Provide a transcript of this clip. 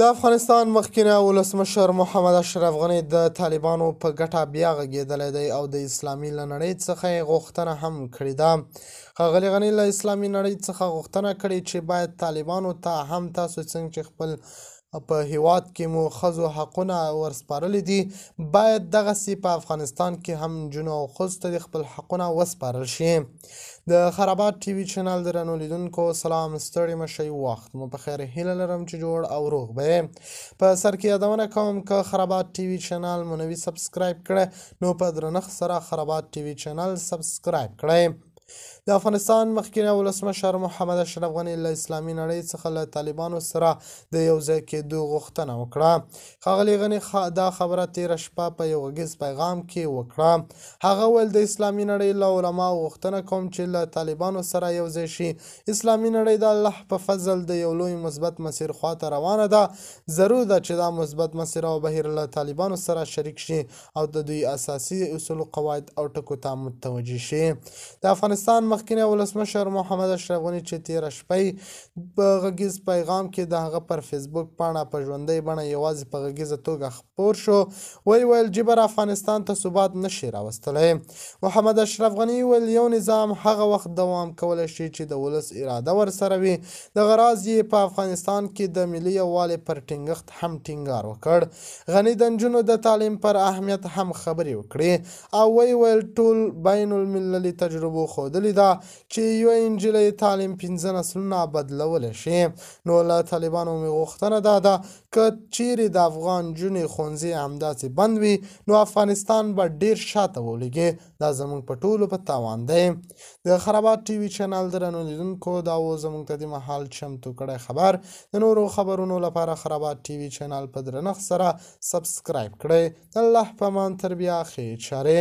د افغانستان مخکنی ولسمشر محمد اشرف غني د طالبانو په ګټه بیا غږېدلی دی او د اسلامي له نړۍ څخه یې غوښتنه هم کړې ده. ښاغلي غني له اسلامي نړۍ څخه غوښتنه کړې چې باید طالبانو ته هم تاسو څنګه چې خپل په هیواد کې مو ښځو حقونه ورسپارلي دي، باید دغسې په افغانستان کې هم نجونو او ښځو ته د خپل حقونه وسپارل شي. د خرابات ټي وي چینل درنو لیدونکو سلام، ستړي مه شئ، وخت مو په خیر، هیله لرم چې جوړ او روغ به یې. په سر کې یادونه کوم که خرابات ټي وي چینل مو نوي سبسکرایب کړئ نو په درنښت سره خرابات ټي وي چینل سبسکرایب کړئ. د افغانستان مخکنی ولسمشر محمد اشرف غني له اسلامي نړۍ څخه له طالبانو سره د یو ځای کېدو غوښتنه وکړه. ښاغلي غني دا خبره تېره شپه په یو غږیز پیغام کې وکړه. هغه وویل د اسلامي نړۍ له علماو غوښتنه کوم چې له طالبانو سره یو ځای شي. اسلامي نړۍ د الله په فضل د یو لوی مثبت مسیر خواته روانه ده. ضرور ده چې دا مثبت مسیر او بهیر له طالبانو سره شریک شي او د دوی اساسي اصول، قواعد او ټکو ته متوجه شي. د افغانستان مخکنی ولسمشر محمد اشرف غني چې تېره شپه په غږیز پیغام کې د هغه پر فیسبوک پاڼه په ژوندۍ بڼه یوازې په غږیزه توګه خپور شو، ویل جبر افغانستان ته ثبات نشي راوستلی. محمد اشرف غني ویل یو نظام هغه وخت دوام کولی شي چې د ولس اراده ورسره وي. دغه راز یې په افغانستان کې د ملي یووالي پر ټینګښت هم ټینګار وکړ. غني د نجونو د تعلیم پر اهمیت هم خبرې وکړې او ویل ټول بین المللي تجربو ښودلې ده چې یوه نجلۍ تعلیم 15 نسلونه بدلولی شي. نو له طالبانو مې غوښتنه دا ده که چیرې د افغان نجونې ښوونځي همداسې بند وي نو افغانستان به ډیر شاته ولګي. دا زموږ په ټولو په تاوان دی. د خرابات ټي وي چینل درنو لیدونکو دا و زموږ ته د مهال چمتو کړی خبر. د نورو خبرونو لپاره خرابات ټي وي چینل په درنښت سره سبسکرایب کړئ. الله په امان، تر بیا ښې چارې.